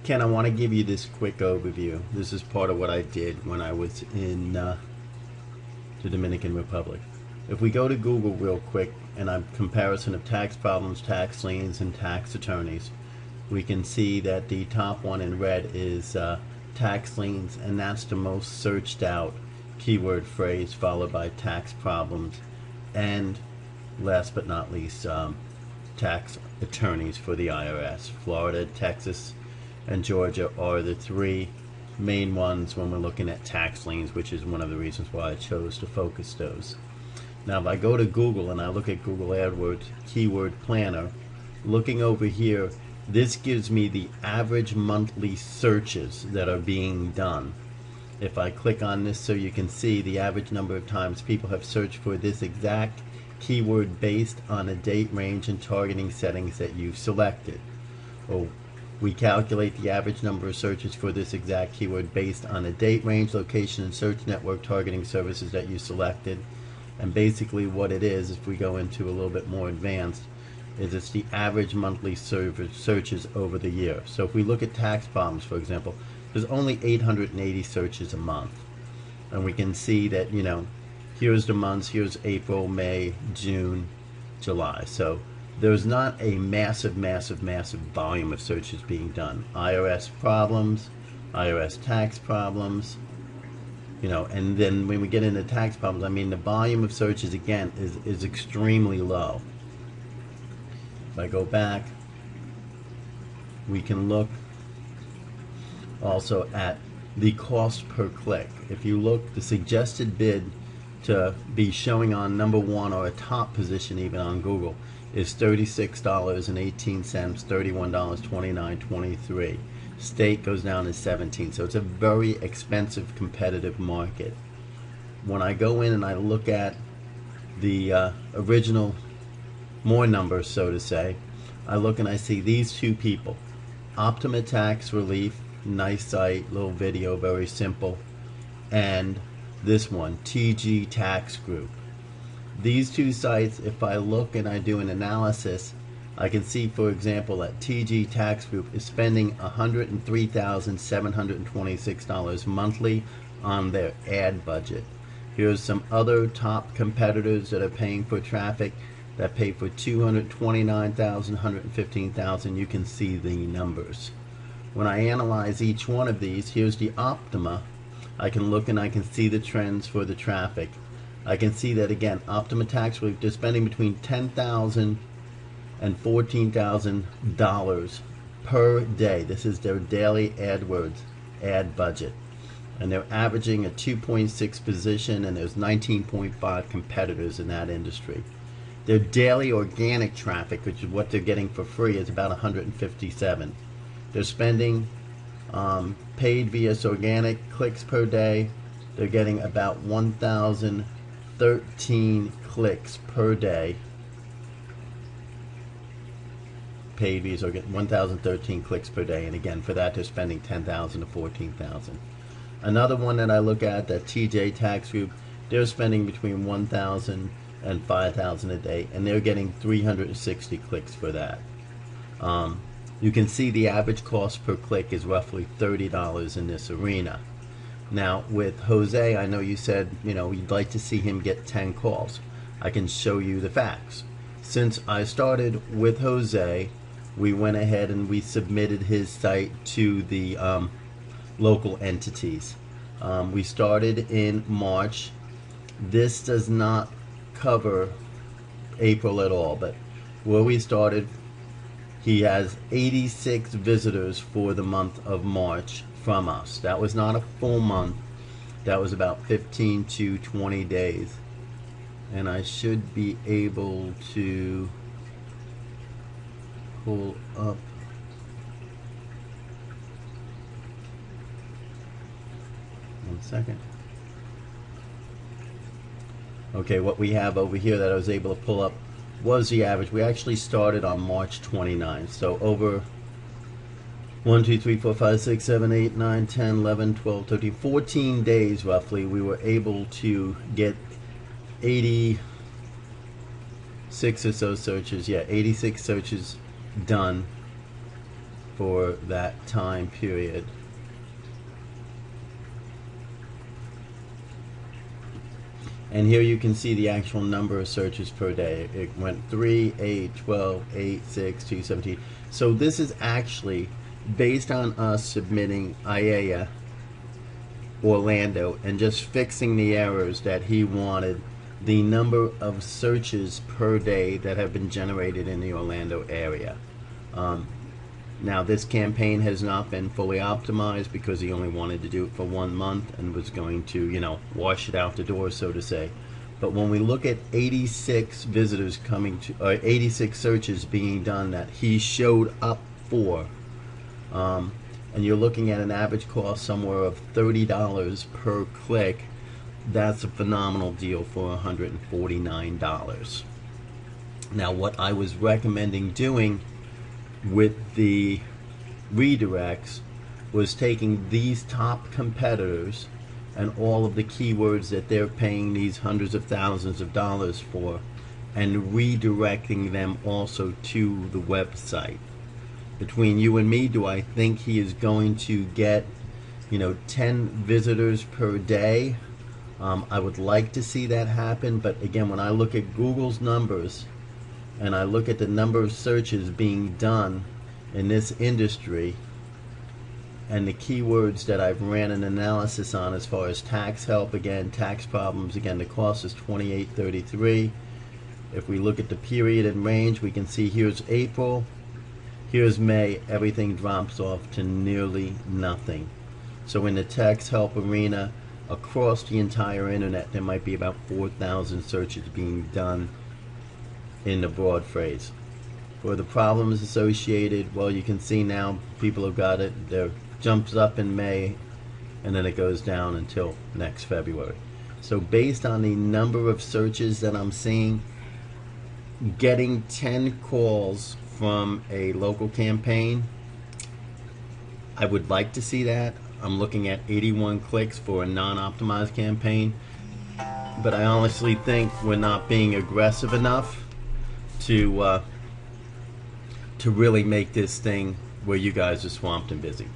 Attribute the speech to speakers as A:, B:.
A: Ken, I want to give you this quick overview. This is part of what I did when I was in the Dominican Republic. If we go to Google real quick and a comparison of tax problems, tax liens, and tax attorneys, we can see that the top one in red is tax liens, and that's the most searched out keyword phrase, followed by tax problems, and last but not least, tax attorneys for the IRS. Florida, Texas, and Georgia are the three main ones when we're looking at tax liens, which is one of the reasons why I chose to focus those. Now, if I go to Google and I look at Google AdWords Keyword Planner, looking over here, this gives me the average monthly searches that are being done. If I click on this so you can see the average number of times people have searched for this exact keyword based on a date range and targeting settings that you've selected. We calculate the average number of searches for this exact keyword based on a date range, location, and search network targeting services that you selected. And basically what it is, if we go into a little bit more advanced, is it's the average monthly searches over the year. So if we look at tax problems, for example, there's only 880 searches a month. And we can see that, you know, here's the months, here's April, May, June, July. So there's not a massive volume of searches being done. IRS problems, IRS tax problems, you know, and then when we get into tax problems, I mean, the volume of searches, again, is extremely low. If I go back, we can look also at the cost per click. If you look, the suggested bid to be showing on #1 or a top position even on Google is $36.18, $31.29, $23. State goes down to 17. So it's a very expensive competitive market. When I go in and I look at the original more numbers, so to say, I look and I see these two people. Optima Tax Relief, nice site, little video, very simple, and this one, TG Tax Group. These two sites, if I look and I do an analysis, I can see, for example, that TG Tax Group is spending $103,726 monthly on their ad budget. Here's some other top competitors that are paying for traffic that pay for $229,000, $115,000. You can see the numbers. When I analyze each one of these, here's the Optima. I can look and I can see the trends for the traffic. I can see that, again, Optima Tax Relief, they're spending between $10,000 and $14,000 per day. This is their daily AdWords ad budget. And they're averaging a 2.6 position, and there's 19.5 competitors in that industry. Their daily organic traffic, which is what they're getting for free, is about 157. They're spending paid via organic clicks per day. They're getting about 1,013 clicks per day. Paid via organic, 1,013 clicks per day, and again, for that they're spending 10,000 to 14,000. Another one that I look at, that TJ Tax Group, they're spending between 1,000 and 5,000 a day, and they're getting 360 clicks for that. You can see the average cost per click is roughly $30 in this arena. Now, with Jose, I know you said, you know, you'd like to see him get 10 calls. I can show you the facts. Since I started with Jose, we went ahead and we submitted his site to the local entities. We started in March. This does not cover April at all, but where we started, he has 86 visitors for the month of March from us. That was not a full month. That was about 15 to 20 days. And I should be able to pull up one second. Okay, what we have over here that I was able to pull up was the average. We actually started on March 29th. So over 1, 2, 3, 4, 5, 6, 7, 8, 9, 10, 11, 12, 13, 14 days roughly, we were able to get 86 or so searches. Yeah, 86 searches done for that time period. And here you can see the actual number of searches per day. It went 3, 8, 12, 8, 6, 2, 17. So this is actually based on us submitting IAEA Orlando and just fixing the errors that he wanted, the number of searches per day that have been generated in the Orlando area. Now this campaign has not been fully optimized because he only wanted to do it for 1 month and was going to, you know, wash it out the door, so to say. But when we look at 86 visitors coming to, 86 searches being done that he showed up for, and you're looking at an average cost somewhere of $30 per click, that's a phenomenal deal for $149. Now what I was recommending doing with the redirects was taking these top competitors and all of the keywords that they're paying these hundreds of thousands of dollars for and redirecting them also to the website. Between you and me, do I think he is going to get, you know, 10 visitors per day? I would like to see that happen, but again, when I look at Google's numbers and I look at the number of searches being done in this industry and the keywords that I've ran an analysis on as far as tax help, again, tax problems, again, the cost is $28.33. If we look at the period and range, we can see here's April, here's May, everything drops off to nearly nothing. So in the tax help arena, across the entire internet, there might be about 4,000 searches being done in the broad phrase. For the problems associated, well, you can see now people have got it. There jumps up in May and then it goes down until next February. So based on the number of searches that I'm seeing, getting 10 calls from a local campaign, I would like to see that. I'm looking at 81 clicks for a non-optimized campaign, but I honestly think we're not being aggressive enough to really make this thing where you guys are swamped and busy.